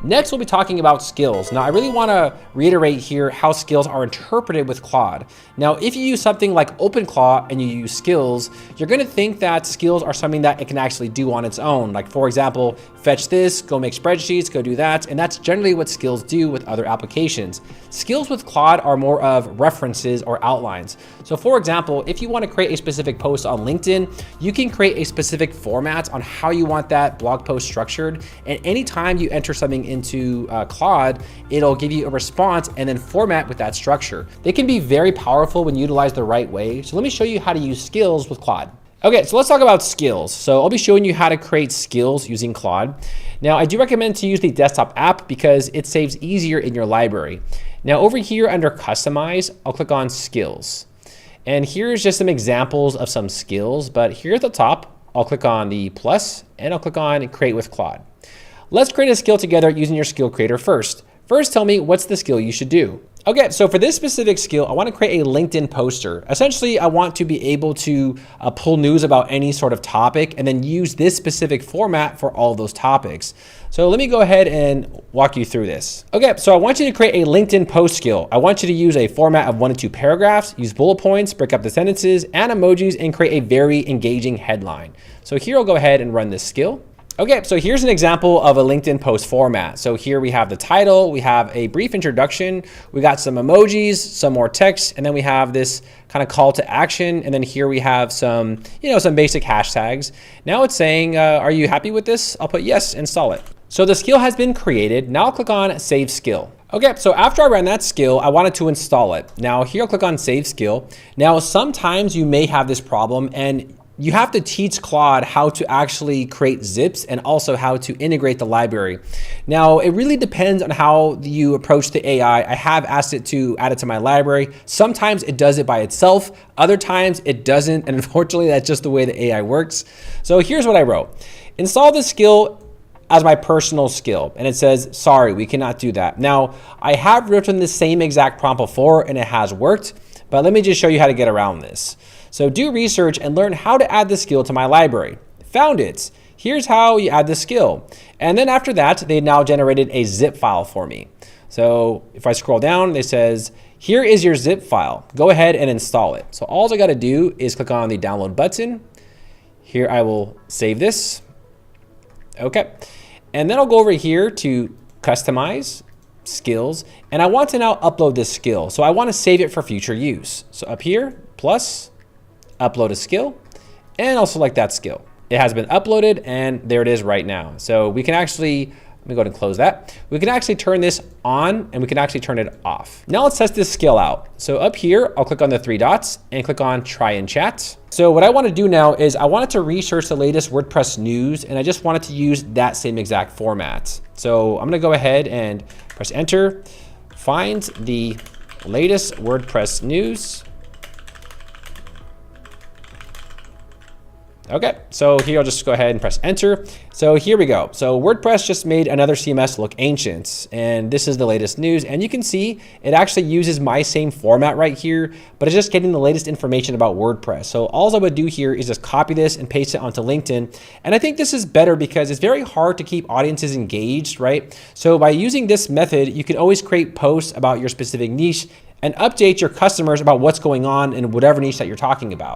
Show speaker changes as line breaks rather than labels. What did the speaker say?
Next, we'll be talking about skills. Now, I really want to reiterate here how skills are interpreted with Claude. Now, if you use something like Openclaw and you use skills, you're going to think that skills are something that it can actually do on its own. Like, for example, fetch this, go make spreadsheets, go do that. And that's generally what skills do with other applications. Skills with Claude are more of references or outlines. So for example, if you want to create a specific post on LinkedIn, you can create a specific format on how you want that blog post structured. And anytime you enter something into Claude, it'll give you a response and then format with that structure. They can be very powerful when utilized the right way. So let me show you how to use skills with Claude. Okay, so let's talk about skills. So I'll be showing you how to create skills using Claude. Now, I do recommend to use the desktop app because it saves easier in your library. Now over here under customize, I'll click on skills. And here's just some examples of some skills, but here at the top, I'll click on the plus and I'll click on create with Claude. Let's create a skill together using your skill creator first. First, tell me what's the skill you should do. Okay, so for this specific skill, I want to create a LinkedIn poster. Essentially, I want to be able to pull news about any sort of topic and then use this specific format for all of those topics. So let me go ahead and walk you through this. Okay, so I want you to create a LinkedIn post skill. I want you to use a format of 1 to 2 paragraphs, use bullet points, break up the sentences and emojis, and create a very engaging headline. So here I'll go ahead and run this skill. Okay, so here's an example of a LinkedIn post format. So here we have the title, we have a brief introduction, we got some emojis, some more text, and then we have this kind of call to action. And then here we have some, some basic hashtags. Now it's saying, are you happy with this? I'll put yes, install it. So the skill has been created. Now I'll click on save skill. Okay, so after I ran that skill, I wanted to install it. Now here I'll click on save skill. Now sometimes you may have this problem and you have to teach Claude how to actually create zips and also how to integrate the library. Now, it really depends on how you approach the AI. I have asked it to add it to my library. Sometimes it does it by itself. Other times it doesn't. And unfortunately, that's just the way the AI works. So here's what I wrote. Install this skill as my personal skill. And it says, sorry, we cannot do that. Now, I have written the same exact prompt before and it has worked, but let me just show you how to get around this. So do research and learn how to add the skill to my library. Found it. Here's how you add the skill. And then after that, they now generated a zip file for me. So if I scroll down, it says, here is your zip file. Go ahead and install it. So all I got to do is click on the download button. Here I will save this. Okay. And then I'll go over here to customize skills. And I want to now upload this skill. So I want to save it for future use. So up here, plus, upload a skill, and I'll select that skill. It has been uploaded and there it is right now. So we can actually, let me go ahead and close that. We can actually turn this on and we can actually turn it off. Now let's test this skill out. So up here, I'll click on the 3 dots and click on try and chat. So what I want to do now is I wanted to research the latest WordPress news and I just wanted to use that same exact format. So I'm going to go ahead and press enter, find the latest WordPress news. Okay, so here I'll just go ahead and press enter. So here we go. So WordPress just made another CMS look ancient, and this is the latest news. And you can see it actually uses my same format right here, but it's just getting the latest information about WordPress. So all I would do here is just copy this and paste it onto LinkedIn. And I think this is better because it's very hard to keep audiences engaged, right? So by using this method, you can always create posts about your specific niche and update your customers about what's going on in whatever niche that you're talking about.